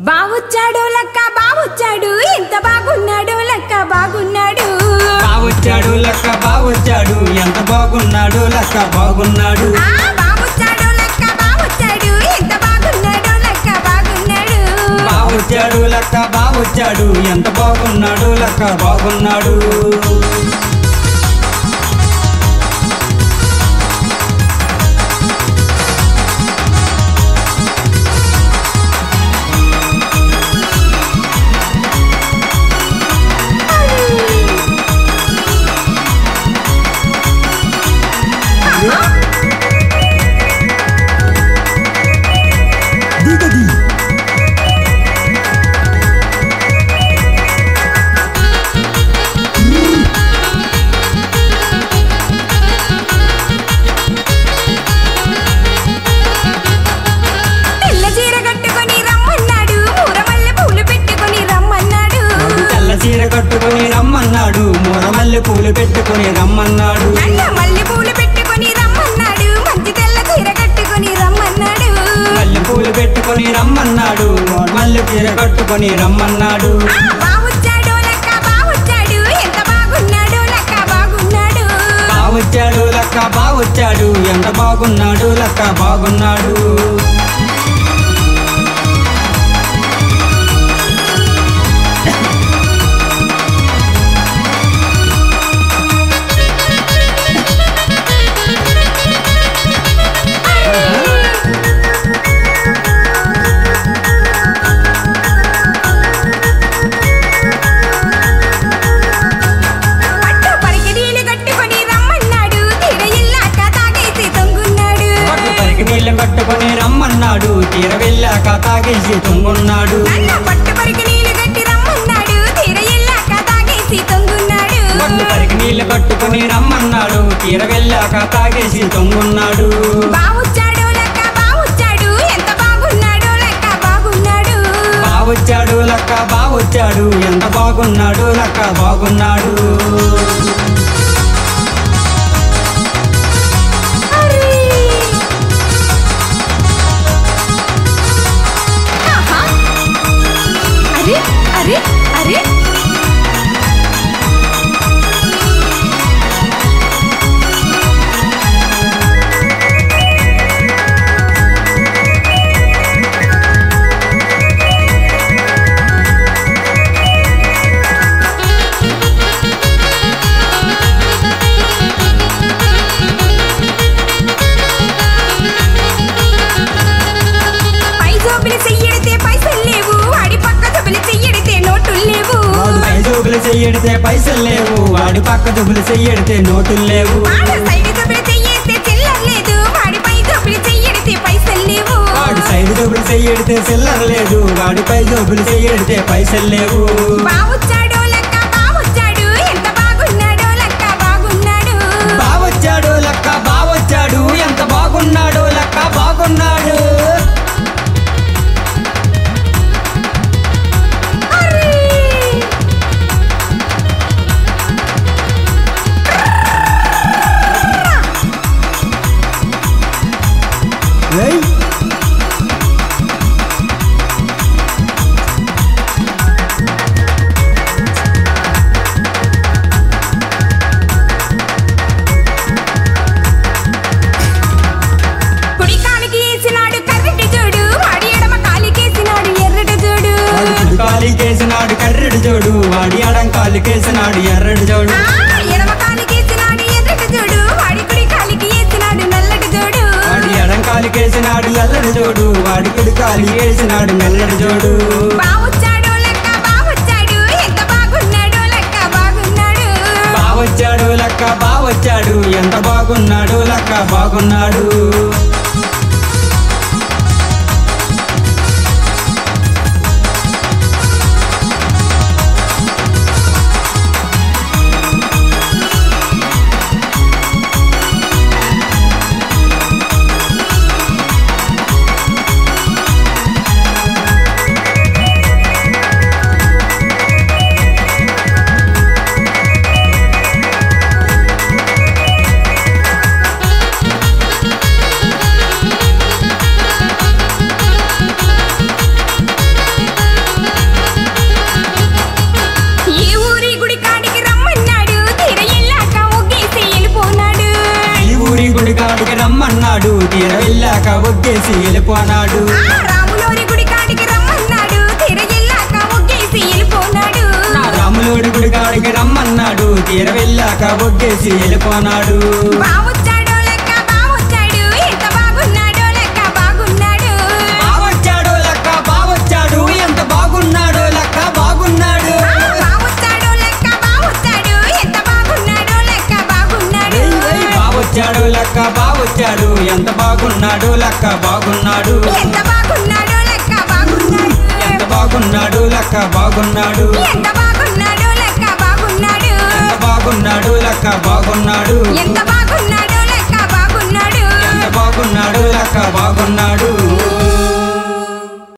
బావొచ్చాడు లక్క బావొచ్చాడు ఎంత బాగున్నాడు లక్క బాగున్నాడు బావొచ్చాడు లక్క బావొచ్చాడు ఎంత బాగున్నాడు లక్క బాగున్నాడు బావొచ్చాడు లక్క బావొచ్చాడు ఎంత బాగున్నాడు లక్క బాగున్నాడు బావొచ్చాడు లక్క బావొచ్చాడు ఎంత బాగున్నాడు లక్క బాగున్నాడు చీర కట్టుకొని రమ్మన్నాడు మూరమల్లె పూలు పెట్టుకొని రమ్మన్నాడు మల్లె పూలు పెట్టుకొని రమ్మన్నాడు మంచి తెల్ల చీర కట్టుకొని రమ్మన్నాడు మల్లె పూలు పెట్టుకొని రమ్మన్నాడు మూరమల్లె చీర కట్టుకొని రమ్మన్నాడు బావొచ్చాడు లక్క బావొచ్చాడు ఎంత బాగున్నాడు లక్క బాగున్నాడు బావొచ్చాడు లక్క బావొచ్చాడు ఎంత బాగున్నాడు లక్క బాగున్నాడు కట్టుకొని రమ్మన్నాడు తీర వెళ్ళాక తాగేసి తుంగున్నాడు పట్టు పరికి నీళ్లు కట్టి రమ్మన్నాడు తీర వెళ్ళాక తాగేసి తుంగున్నాడు పట్టు పరికి నీళ్లు కట్టుకొని రమ్మన్నాడు తీర వెళ్ళాక తాగేసి తుంగున్నాడు బావొచ్చాడు లక్క బావొచ్చాడు ఎంత బాగున్నాడు లక్క బాగున్నాడు బావొచ్చాడు లక్క బావొచ్చాడు ఎంత బాగున్నాడు లక్క బాగున్నాడు అరే అరే చెయ్యడితే పైసలు లేవు వాడి పక్క జబ్బులు చెయ్యడితే నోటులు లేవు వాడి సైడ్ జబ్బులు చెయ్యడితే చిల్లర లేదు వాడిపై జబ్బులు చెయ్యడితే పైసలు లేవు బావొచ్చాడు లక్క బావొచ్చాడు ఎంత బాగున్నాడు లక్క బాగున్నాడు బావొచ్చాడు లక్క బావొచ్చాడు ఎంత బాగున్నాడు లక్క బాగున్నాడు కాలికేసినాడు కర్రెడు జోడు వాడి అడం కాలికేసినాడు ఎర్రడు జోడు ఎడమ కాలికేసినాడు ఎర్రడు జోడు వాడి కుడి కాలికి వేసినాడు నల్లడు జోడు వాడి ఎడం కాలికేసినాడు ఎల్లడు జోడు వాడి కుడి కాలికేసినాడు నల్లడు జోడు బావొచ్చాడు లక్క బావొచ్చాడు ఎంత బాగున్నాడు లక్క బాగున్నాడు బావొచ్చాడు లక్క బావొచ్చాడు ఎంత బాగున్నాడు లక్క బాగున్నాడు తీర వెళ్ళాక ఒగ్గేసి వెళ్ళిపోనాడు. బావొచ్చాడో లెక్క బావొచ్చాడు ఎంత బాగున్నాడో లెక్క బాగున్నాడు. బావొచ్చాడు లెక్క బావొచ్చాడు ఎంత బాగున్నాడో లెక్క బాగున్నాడు. బావొచ్చాడో లెక్క బావొచ్చాడు ఎంత బాగున్నాడో లెక్క బాగున్నాడు. బావొచ్చాడు లెక్క బావొచ్చాడు ఎంత బాగున్నాడో లెక్క బాగున్నాడు. ఎంత బాగున్నాడో లెక్క బాగున్నాడు. ఎంత బాగున్నాడు లెక్క బాగున్నాడు. ఎంత బాగున్నాడో లెక్క బాగున్నాడు. ఎంత బాగున్నాడు లెక్క బాగున్నాడు. ఎంత బాగున్నాడో లెక్క బాగున్నాడు. ఎంత బాగున్నాడు లెక్క బాగున్నాడు.